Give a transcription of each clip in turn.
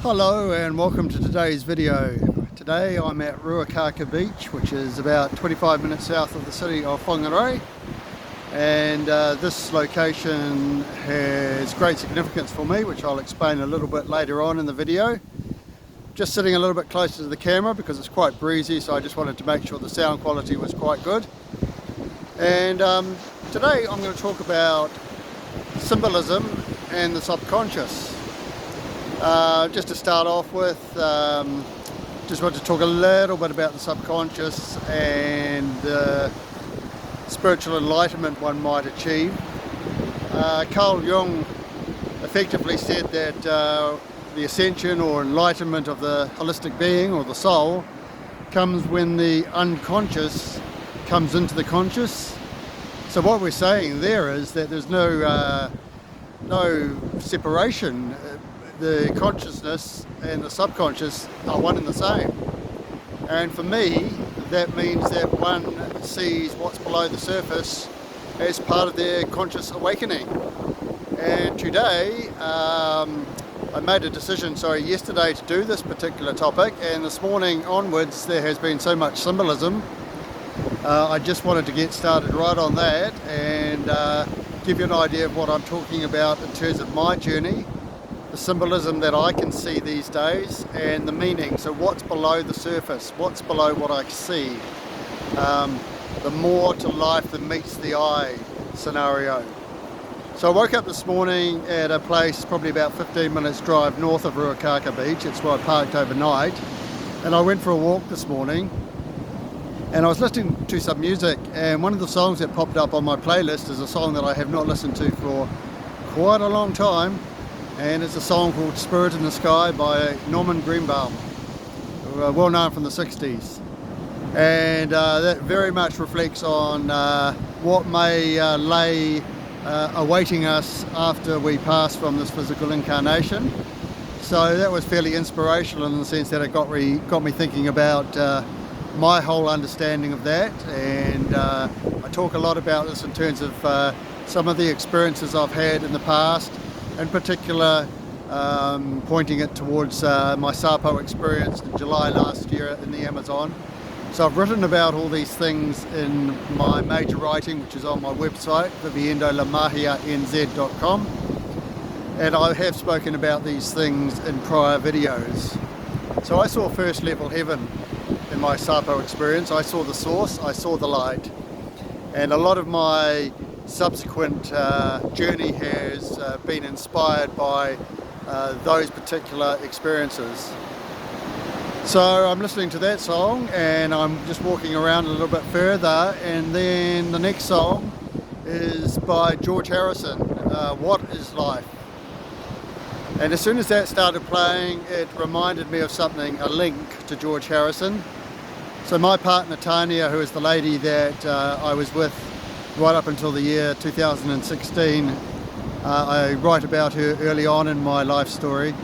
Hello and welcome to today's video. Today I'm at Ruakaka Beach, which is about 25 minutes south of the city of Whangarei, and this location has great significance for me, which I'll explain a little bit later on in the video. Just sitting a little bit closer to the camera because it's quite breezy, so I just wanted to make sure the sound quality was quite good. And today I'm going to talk about symbolism and the subconscious. Just to start off with, just want to talk a little bit about the subconscious and the spiritual enlightenment one might achieve. Carl Jung effectively said that the ascension or enlightenment of the holistic being or the soul comes when the unconscious comes into the conscious. So what we're saying there is that there's no separation. The consciousness and the subconscious are one and the same. And for me, that means that one sees what's below the surface as part of their conscious awakening. And today, I made a decision, yesterday to do this particular topic, and this morning onwards there has been so much symbolism. I just wanted to get started right on that and give you an idea of what I'm talking about in terms of my journey, the symbolism that I can see these days, and the meaning. So what's below the surface, what's below what I see, the more to life than meets the eye scenario. So I woke up this morning at a place probably about 15 minutes drive north of Ruakaka Beach. It's where I parked overnight, and I went for a walk this morning and I was listening to some music, and one of the songs that popped up on my playlist is a song that I have not listened to for quite a long time, and it's a song called Spirit in the Sky by Norman Greenbaum, well known from the 60s. And that very much reflects on what may lay awaiting us after we pass from this physical incarnation. So that was fairly inspirational in the sense that it got me thinking about my whole understanding of that. And I talk a lot about this in terms of some of the experiences I've had in the past, in particular pointing it towards my Sapo experience in July last year in the Amazon. So I've written about all these things in my major writing, which is on my website, viviendolamahianz.com, and I have spoken about these things in prior videos. So I saw first level heaven in my Sapo experience. I saw the source, I saw the light, and a lot of my subsequent journey has been inspired by those particular experiences. So I'm listening to that song and I'm just walking around a little bit further, and then the next song is by George Harrison, What is Life? And as soon as that started playing, it reminded me of something, a link to George Harrison. So my partner Tanya, who is the lady that I was with right up until the year 2016, I write about her early on in my life story.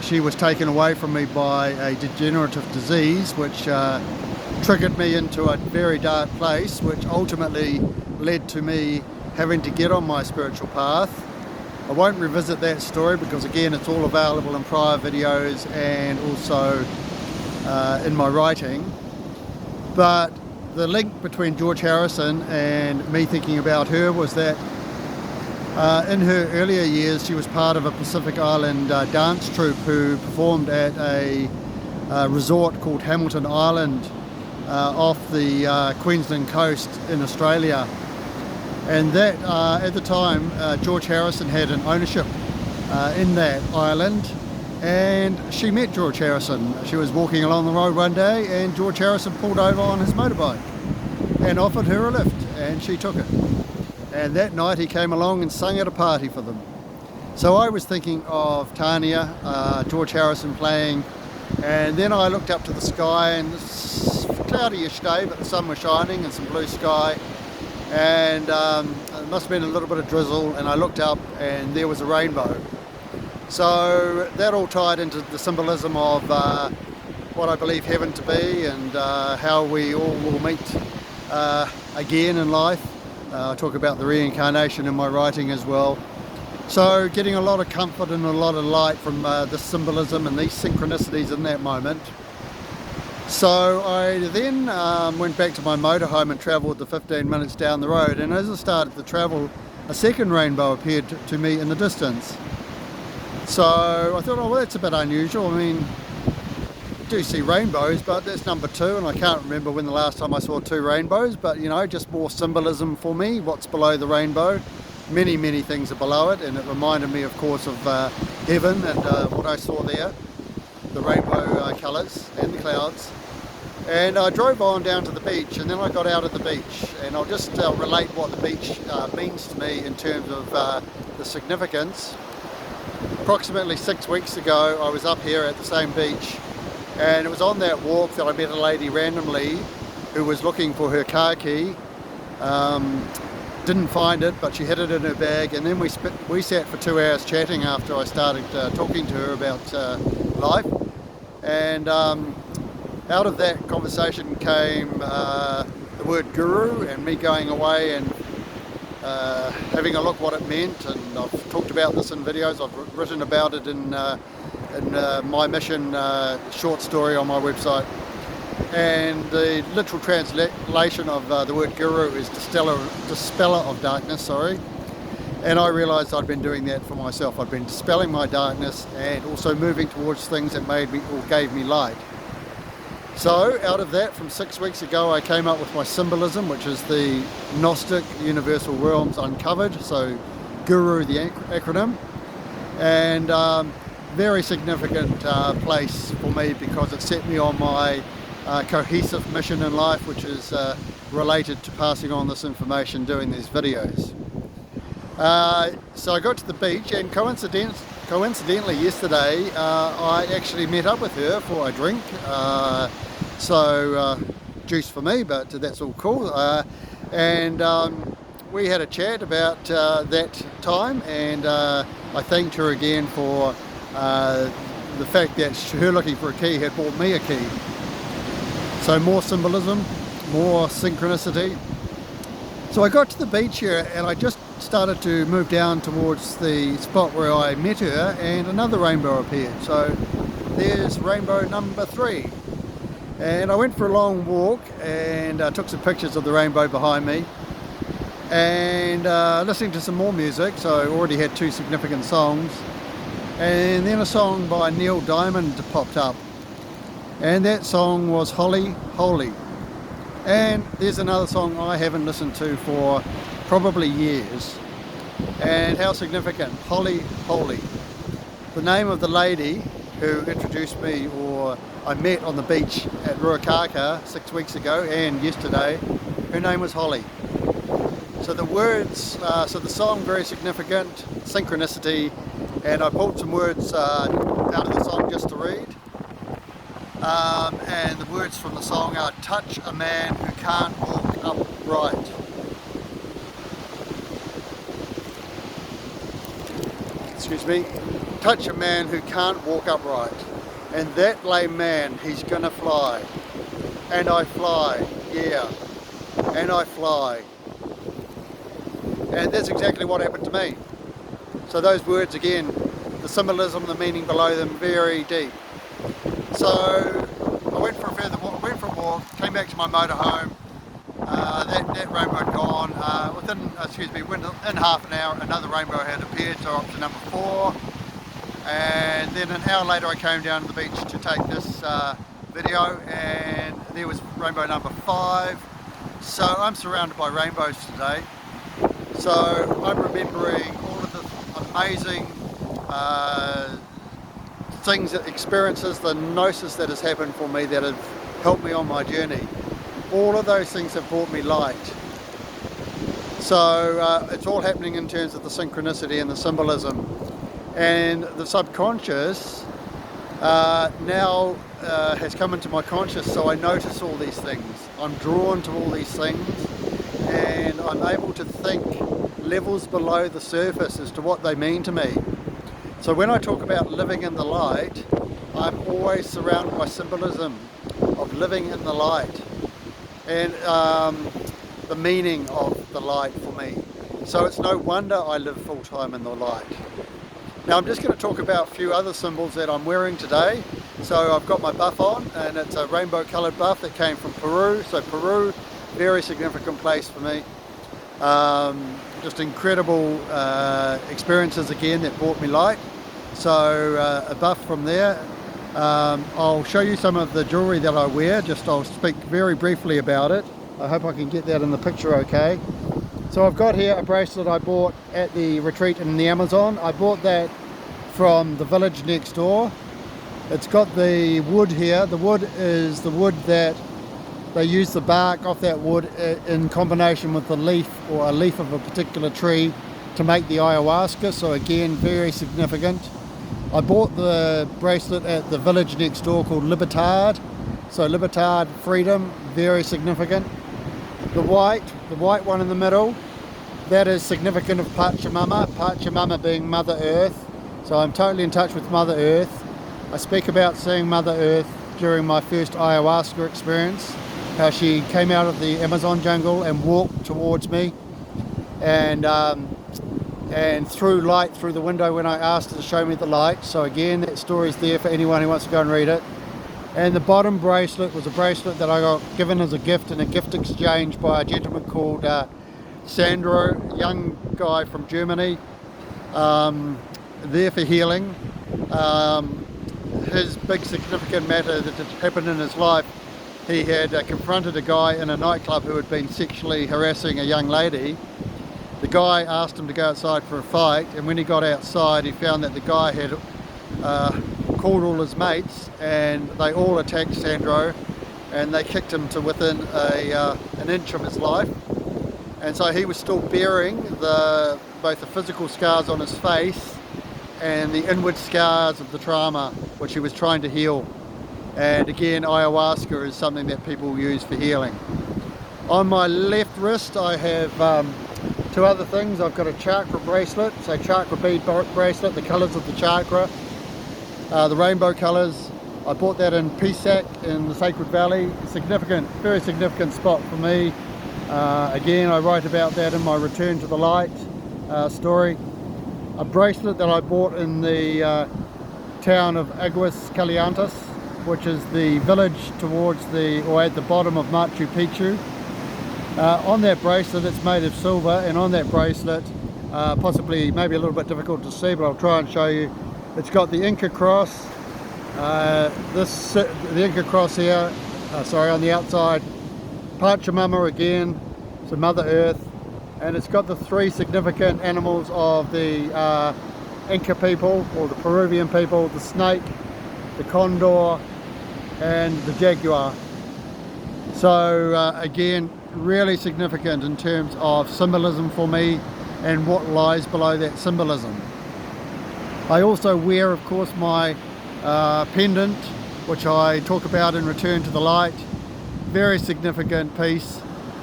She was taken away from me by a degenerative disease which triggered me into a very dark place, which ultimately led to me having to get on my spiritual path. I won't revisit that story because again it's all available in prior videos and also in my writing. But the link between George Harrison and me thinking about her was that in her earlier years she was part of a Pacific Island dance troupe who performed at a resort called Hamilton Island off the Queensland coast in Australia. And that at the time George Harrison had an ownership in that island, and she met George Harrison. She was walking along the road one day and George Harrison pulled over on his motorbike and offered her a lift, and she took it. And that night he came along and sang at a party for them. So I was thinking of Tanya, George Harrison playing, and then I looked up to the sky, and it's a cloudy-ish day, but the sun was shining and some blue sky, and it must have been a little bit of drizzle, and I looked up and there was a rainbow. So that all tied into the symbolism of what I believe heaven to be, and how we all will meet again in life. I talk about the reincarnation in my writing as well. So getting a lot of comfort and a lot of light from the symbolism and these synchronicities in that moment. So I then went back to my motorhome and travelled the 15 minutes down the road, and as I started to travel, a second rainbow appeared to me in the distance. So I thought, oh well, that's a bit unusual. I mean, I do see rainbows, but that's number 2, and I can't remember when the last time I saw 2 rainbows, but you know, just more symbolism for me, what's below the rainbow. Many things are below it, and it reminded me of course of heaven and what I saw there, the rainbow colours and the clouds. And I drove on down to the beach, and then I got out at the beach, and I'll just relate what the beach means to me in terms of the significance. Approximately 6 weeks ago I was up here at the same beach, and it was on that walk that I met a lady randomly who was looking for her car key. Didn't find it, but she had it in her bag, and then we sat for 2 hours chatting after I started talking to her about life. And out of that conversation came the word guru, and me going away and having a look what it meant. And I've talked about this in videos, I've written about it in my mission short story on my website. And the literal translation of the word guru is dispeller of darkness, and I realised I'd been doing that for myself. I'd been dispelling my darkness and also moving towards things that made me or gave me light. So out of that, from 6 weeks ago, I came up with my symbolism, which is the Gnostic Universal Realms Uncovered, so G.U.R.U, the acronym, and very significant place for me because it set me on my cohesive mission in life, which is related to passing on this information, doing these videos. So I got to the beach, and coincidentally yesterday I actually met up with her for a drink. Juice for me, but that's all cool. And we had a chat about that time, and I thanked her again for the fact that her looking for a key had bought me a key. So more symbolism, more synchronicity. So I got to the beach here, and I just started to move down towards the spot where I met her, and another rainbow appeared. So there's rainbow number 3. And I went for a long walk and took some pictures of the rainbow behind me, and listening to some more music. So I already had 2 significant songs, and then a song by Neil Diamond popped up. And that song was Holy, Holy. And there's another song I haven't listened to for probably years. And how significant, Holy, Holy. The name of the lady who introduced me, or I met on the beach at Ruakaka 6 weeks ago and yesterday, her name was Holly. So the words, so the song, very significant, synchronicity, and I pulled some words out of the song just to read. And the words from the song are, touch a man who can't walk upright. Excuse me. Touch a man who can't walk upright. And that lame man, he's gonna fly. And I fly, yeah. And I fly. And that's exactly what happened to me. So those words again, the symbolism, the meaning below them, very deep. So I went for a walk, came back to my motorhome. That rainbow had gone. In half an hour, another rainbow had appeared, so up to number 4. And then an hour later, I came down to the beach to take this video, and there was rainbow number 5. So I'm surrounded by rainbows today. So I'm remembering all of the amazing things, experiences, the gnosis that has happened for me that have helped me on my journey. All of those things have brought me light. So it's all happening in terms of the synchronicity and the symbolism. And the subconscious now has come into my conscious, so I notice all these things. I'm drawn to all these things, and I'm able to think levels below the surface as to what they mean to me. So when I talk about living in the light, I'm always surrounded by symbolism of living in the light, and the meaning of the light for me. So it's no wonder I live full time in the light. Now I'm just going to talk about a few other symbols that I'm wearing today. So I've got my buff on, and it's a rainbow coloured buff that came from Peru. So Peru, very significant place for me. Just incredible experiences again that brought me light. So a buff from there. I'll show you some of the jewellery that I wear. I'll speak very briefly about it. I hope I can get that in the picture okay. So I've got here a bracelet I bought at the retreat in the Amazon. I bought that from the village next door. It's got the wood here. The wood is the wood that they use the bark off that wood in combination with the leaf or a leaf of a particular tree to make the ayahuasca. So again, very significant. I bought the bracelet at the village next door called Libertad. So Libertad, freedom, very significant. The white one in the middle, that is significant of Pachamama. Pachamama being Mother Earth. So I'm totally in touch with Mother Earth. I speak about seeing Mother Earth during my first ayahuasca experience. How she came out of the Amazon jungle and walked towards me, and threw light through the window when I asked her to show me the light. So again, that story's there for anyone who wants to go and read it. And the bottom bracelet was a bracelet that I got given as a gift in a gift exchange by a gentleman called Sandro, young guy from Germany, there for healing. His big significant matter that had happened in his life, he had confronted a guy in a nightclub who had been sexually harassing a young lady. The guy asked him to go outside for a fight, and when he got outside he found that the guy had called all his mates, and they all attacked Sandro, and they kicked him to within an inch of his life. And so he was still bearing both the physical scars on his face and the inward scars of the trauma which he was trying to heal. And again, ayahuasca is something that people use for healing. On my left wrist I have two other things. I've got a chakra bracelet, so chakra bead bracelet, the colours of the chakra, the rainbow colours. I bought that in Pisac in the Sacred Valley. Significant, very significant spot for me. Again, I write about that in my Return to the Light story. A bracelet that I bought in the town of Aguas Calientes, which is the village towards or at the bottom of Machu Picchu. On that bracelet, it's made of silver, and on that bracelet, possibly maybe a little bit difficult to see, but I'll try and show you. It's got the Inca cross, the Inca cross here, on the outside, Pachamama again, so Mother Earth, and it's got the three significant animals of the Inca people, or the Peruvian people: the snake, the condor, and the jaguar. So again, really significant in terms of symbolism for me and what lies below that symbolism. I also wear, of course, my pendant, which I talk about in Return to the Light. Very significant piece.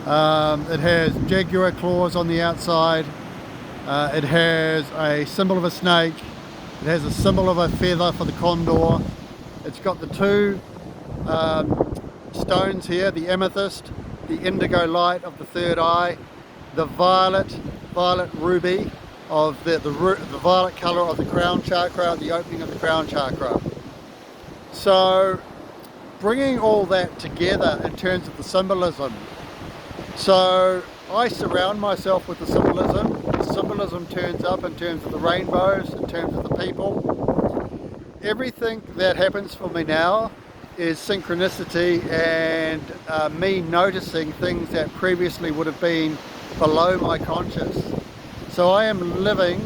It has jaguar claws on the outside. It has a symbol of a snake. It has a symbol of a feather for the condor. It's got the two stones here, the amethyst, the indigo light of the third eye, the violet ruby of the violet colour of the crown chakra, the opening of the crown chakra. So bringing all that together in terms of the symbolism. So I surround myself with the symbolism. The symbolism turns up in terms of the rainbows, in terms of the people. Everything that happens for me now is synchronicity and me noticing things that previously would have been below my conscious. So I am living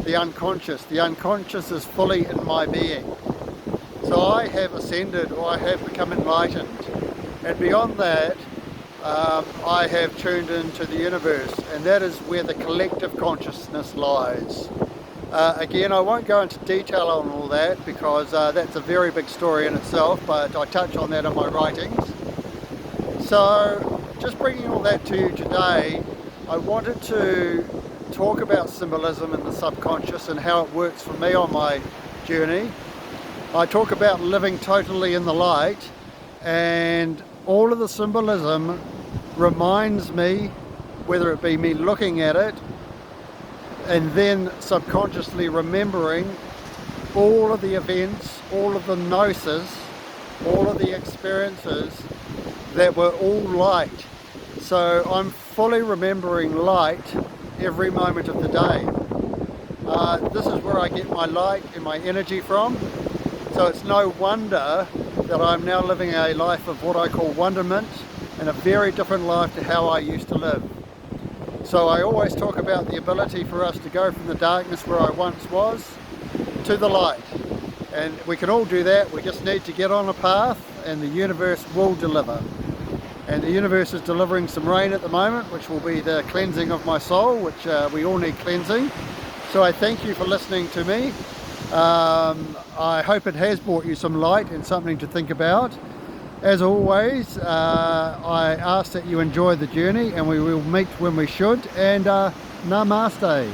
the unconscious. The unconscious is fully in my being. So I have ascended, or I have become enlightened. And beyond that, I have tuned into the universe, and that is where the collective consciousness lies. Again, I won't go into detail on all that because that's a very big story in itself, but I touch on that in my writings. So just bringing all that to you today, I wanted to talk about symbolism in the subconscious and how it works for me on my journey. I talk about living totally in the light, and all of the symbolism reminds me, whether it be me looking at it and then subconsciously remembering all of the events, all of the gnosis, all of the experiences that were all light. So I'm fully remembering light every moment of the day. This is where I get my light and my energy from. So it's no wonder that I'm now living a life of what I call wonderment, and a very different life to how I used to live. So I always talk about the ability for us to go from the darkness where I once was to the light. And we can all do that. We just need to get on a path, and the universe will deliver. And the universe is delivering some rain at the moment, which will be the cleansing of my soul, which we all need cleansing. So I thank you for listening to me. I hope it has brought you some light and something to think about. As always, I ask that you enjoy the journey, and we will meet when we should. And namaste.